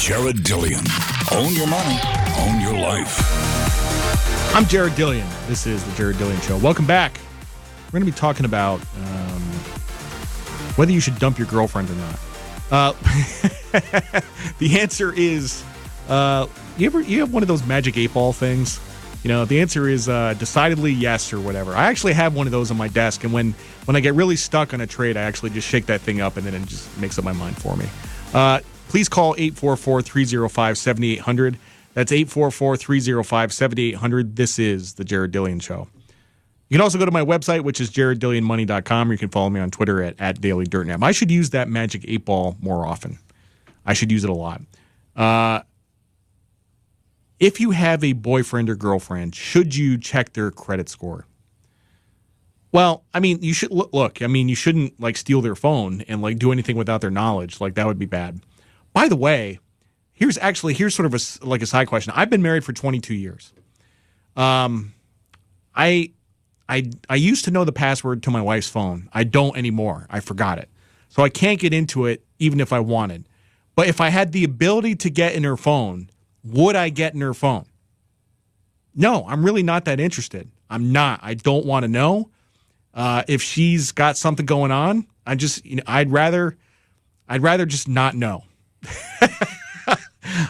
Jared Dillian. Own your money, own your life. I'm Jared Dillian. This is the Jared Dillian Show. Welcome back. We're going to be talking about whether you should dump your girlfriend or not. The answer is, you have one of those magic 8-ball things? You know, the answer is decidedly yes or whatever. I actually have one of those on my desk, and when I get really stuck on a trade, I actually just shake that thing up, and then it just makes up my mind for me. Please call 844-305-7800. That's 844-305-7800. This is the Jared Dillian Show. You can also go to my website, which is jareddillionmoney.com, or you can follow me on Twitter at DailyDirtNap. I should use that magic 8-ball more often. I should use it a lot. If you have a boyfriend or girlfriend, should you check their credit score? Well, I mean, you should look. I mean, you shouldn't like steal their phone and like do anything without their knowledge. Like that would be bad. By the way, here's sort of a side question. I've been married for 22 years. I used to know the password to my wife's phone. I don't anymore. I forgot it. So I can't get into it even if I wanted. But if I had the ability to get in her phone, would I get in her phone? No, I'm really not that interested. I'm not. I don't want to know. If she's got something going on, I'd rather just not know.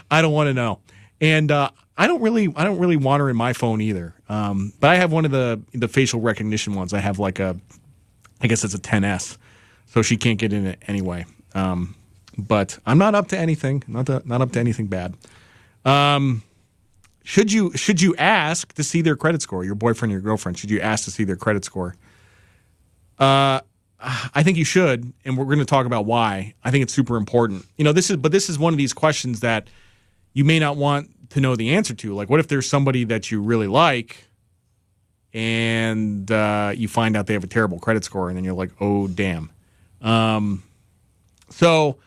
I don't want to know. And I don't really want her in my phone either. But I have one of the facial recognition ones. I have like I guess it's a 10S, so she can't get in it anyway. But I'm not up to anything. Not up to anything bad. Should you ask to see their credit score? Your boyfriend or your girlfriend, should you ask to see their credit score? I think you should, and we're going to talk about why. I think it's super important. You know, this is one of these questions that you may not want to know the answer to. Like, what if there's somebody that you really like, and you find out they have a terrible credit score, and then you're like, oh damn. So,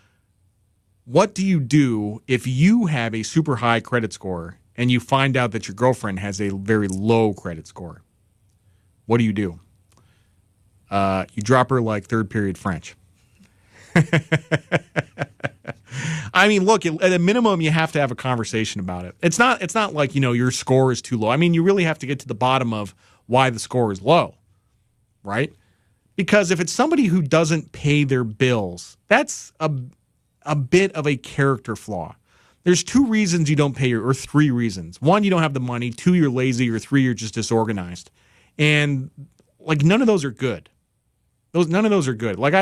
what do you do if you have a super high credit score and you find out that your girlfriend has a very low credit score? What do you do? You drop her like third period French. I mean, look, at a minimum, you have to have a conversation about it. It's not like, you know, your score is too low. I mean, you really have to get to the bottom of why the score is low, right? Because if it's somebody who doesn't pay their bills, that's a bit of a character flaw. There's two reasons you don't pay or three reasons. One, you don't have the money. Two, you're lazy. Or three, you're just disorganized. And like none of those are good. None of those are good. Like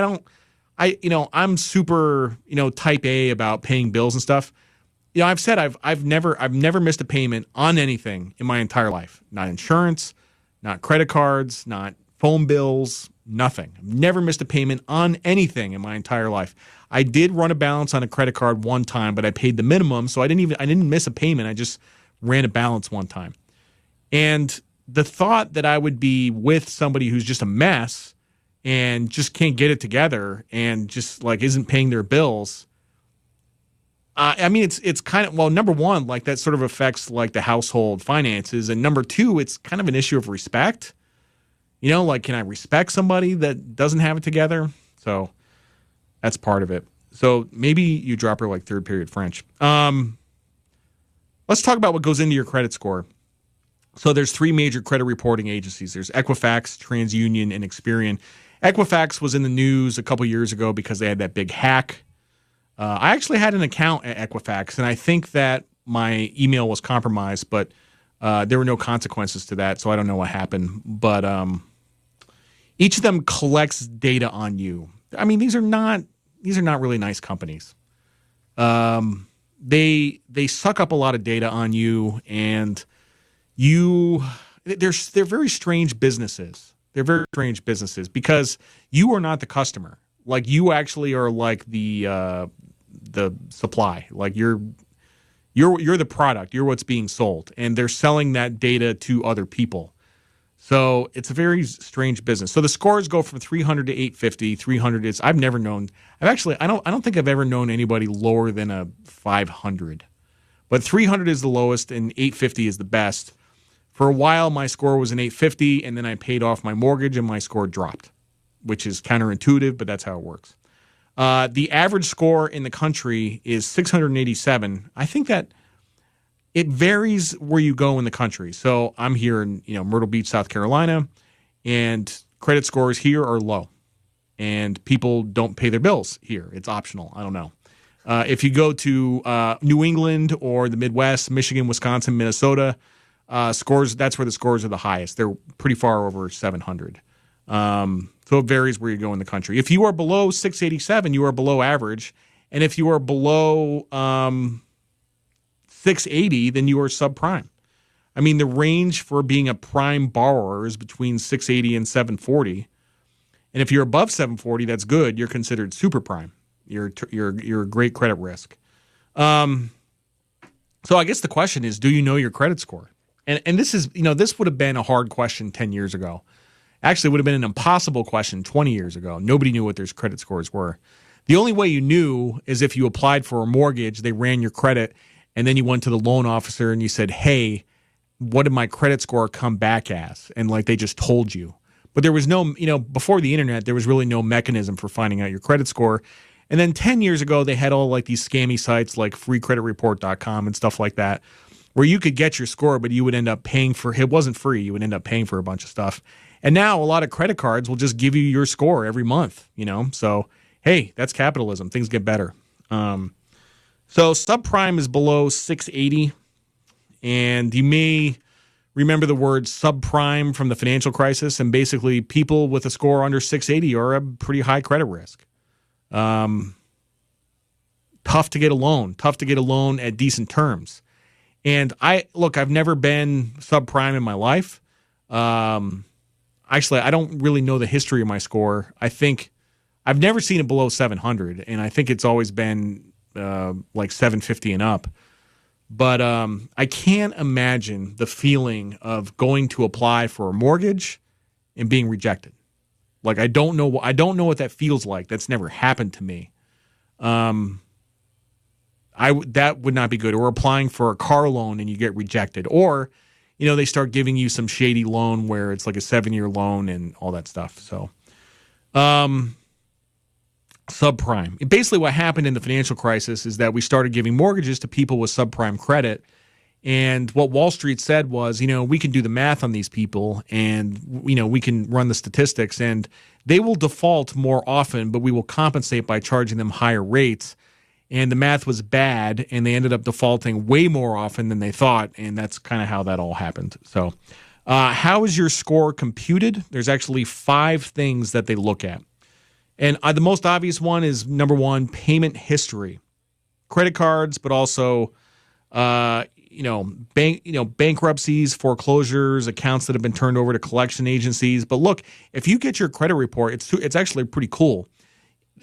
I'm super, type A about paying bills and stuff. You know, I've said I've never missed a payment on anything in my entire life. Not insurance, not credit cards, not phone bills, nothing. I've never missed a payment on anything in my entire life. I did run a balance on a credit card one time, but I paid the minimum, so I didn't miss a payment. I just ran a balance one time. And the thought that I would be with somebody who's just a mess and just can't get it together and just like isn't paying their bills. I mean, it's kind of, well, number one, like that sort of affects like the household finances. And number two, it's kind of an issue of respect. You know, like, can I respect somebody that doesn't have it together? So that's part of it. So maybe you drop her like third period French. Let's talk about what goes into your credit score. So there's three major credit reporting agencies. There's Equifax, TransUnion, and Experian. Equifax was in the news a couple years ago because they had that big hack. I actually had an account at Equifax, and I think that my email was compromised, but there were no consequences to that, so I don't know what happened. But each of them collects data on you. I mean, these are not really nice companies. They suck up a lot of data on you, and they're very strange businesses. They're very strange businesses because you are not the customer. Like, you actually are like the supply. Like, you're the product. You're what's being sold, and they're selling that data to other people. So it's a very strange business. So the scores go from 300 to 850. 300 is I don't think I've ever known anybody lower than a 500. But 300 is the lowest and 850 is the best. For a while, my score was an 850, and then I paid off my mortgage, and my score dropped, which is counterintuitive, but that's how it works. The average score in the country is 687. I think that it varies where you go in the country. So I'm here in Myrtle Beach, South Carolina, and credit scores here are low, and people don't pay their bills here. It's optional. I don't know. If you go to New England or the Midwest, Michigan, Wisconsin, Minnesota, scores, that's where the scores are the highest. They're pretty far over 700. So it varies where you go in the country. If you are below 687, you are below average. And if you are below 680, then you are subprime. I mean, the range for being a prime borrower is between 680 and 740. And if you're above 740, that's good. You're considered super prime. You're a great credit risk. So I guess the question is, do you know your credit score? And this is, this would have been a hard question 10 years ago. Actually, it would have been an impossible question 20 years ago. Nobody knew what their credit scores were. The only way you knew is if you applied for a mortgage, they ran your credit, and then you went to the loan officer and you said, hey, what did my credit score come back as? And they just told you. But there was no, before the internet, there was really no mechanism for finding out your credit score. And then 10 years ago, they had all these scammy sites like freecreditreport.com and stuff like that, where you could get your score, but you would end up paying for it. Wasn't free. You would end up paying for a bunch of stuff. And now a lot of credit cards will just give you your score every month, So, hey, that's capitalism. Things get better. So subprime is below 680. And you may remember the word subprime from the financial crisis. And basically, people with a score under 680 are a pretty high credit risk. Tough to get a loan at decent terms. And I've never been subprime in my life. Actually, I don't really know the history of my score. I think I've never seen it below 700, and I think it's always been 750 and up. But I can't imagine the feeling of going to apply for a mortgage and being rejected. I don't know what that feels like. That's never happened to me. That would not be good. Or applying for a car loan and you get rejected. Or, they start giving you some shady loan where it's like a 7-year loan and all that stuff. So, subprime. Basically, what happened in the financial crisis is that we started giving mortgages to people with subprime credit. And what Wall Street said was, we can do the math on these people and, we can run the statistics and they will default more often, but we will compensate by charging them higher rates. And the math was bad and they ended up defaulting way more often than they thought. And that's kind of how that all happened. So how is your score computed? There's actually 5 things that they look at. And the most obvious one is, number 1, payment history. Credit cards, but also bankruptcies, foreclosures, accounts that have been turned over to collection agencies. But look, if you get your credit report, it's actually pretty cool.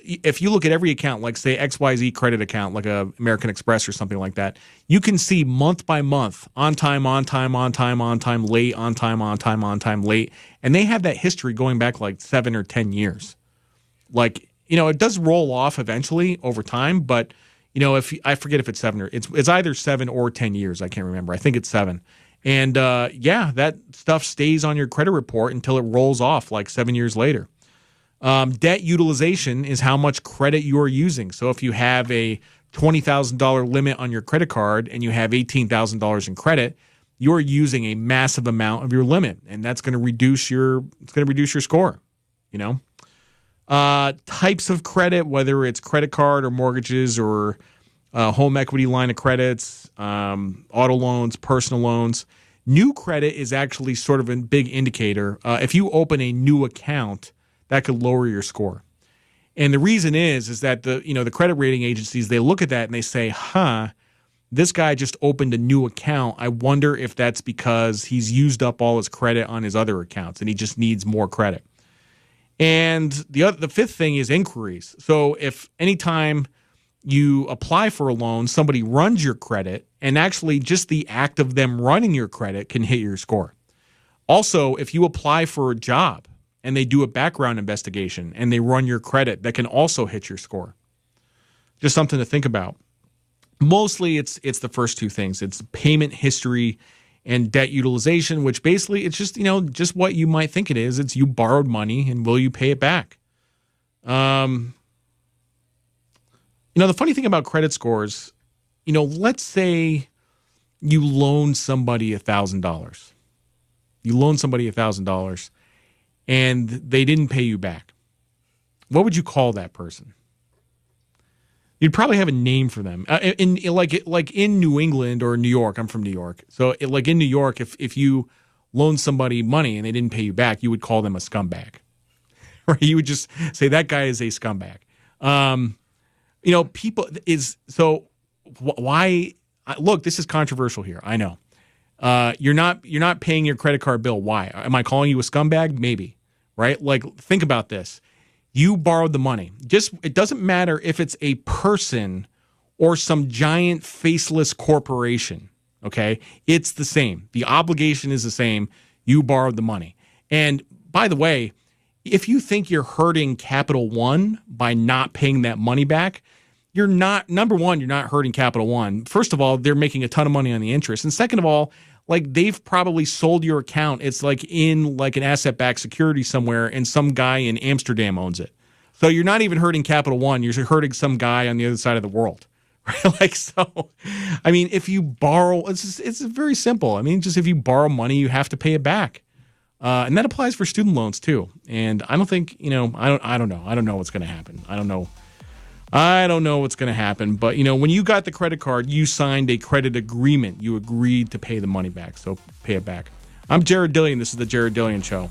If you look at every account, like say XYZ credit account, like a American Express or something like that, you can see month by month, on time, late, on time, late. And they have that history going back 7 or 10 years. It does roll off eventually over time, but if I forget if it's 7 or it's either 7 or 10 years. I can't remember. I think it's 7. And that stuff stays on your credit report until it rolls off 7 years later. Debt utilization is how much credit you are using. So if you have a $20,000 limit on your credit card and you have $18,000 in credit, you're using a massive amount of your limit, and that's going to reduce your score. Types of credit, whether it's credit card or mortgages or home equity line of credits, auto loans, personal loans. New credit is actually sort of a big indicator. If you open a new account, that could lower your score. And the reason is that the credit rating agencies, they look at that and they say, this guy just opened a new account. I wonder if that's because he's used up all his credit on his other accounts and he just needs more credit. And the fifth thing is inquiries. So if anytime you apply for a loan, somebody runs your credit, and actually just the act of them running your credit can hit your score. Also, if you apply for a job and they do a background investigation and they run your credit, that can also hit your score. Just something to think about. Mostly it's the first 2 things. It's payment history and debt utilization, which basically it's just, just what you might think it is. It's you borrowed money and will you pay it back? The funny thing about credit scores, let's say you loan somebody $1,000. You loan somebody $1,000 and they didn't pay you back. What would you call that person? You'd probably have a name for them. Like in New England or New York, I'm from New York. So like in New York, if you loan somebody money and they didn't pay you back, you would call them a scumbag. Right? You would just say that guy is a scumbag. People is so why look, this is controversial here. I know. You're not paying your credit card bill. Why? Am I calling you a scumbag? Maybe. Right? Like, think about this. You borrowed the money. It doesn't matter if it's a person or some giant faceless corporation. Okay? It's the same. The obligation is the same. You borrowed the money. And by the way, if you think you're hurting Capital One by not paying that money back, you're not. Number one, you're not hurting Capital One. First of all, they're making a ton of money on the interest. And second of all, like, they've probably sold your account. It's like in like an asset-backed security somewhere, and some guy in Amsterdam owns it. So you're not even hurting Capital One. You're hurting some guy on the other side of the world. Right? Like, so, I mean, if you borrow, it's very simple. I mean, just if you borrow money, you have to pay it back. And that applies for student loans too. And I don't think, I don't know. I don't know what's going to happen. I don't know what's going to happen. But, when you got the credit card, you signed a credit agreement. You agreed to pay the money back. So pay it back. I'm Jared Dillian. This is the Jared Dillian Show.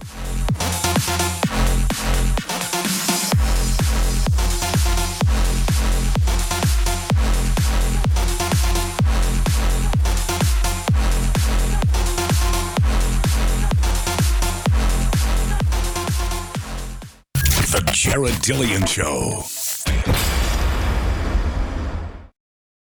The Jared Dillian Show.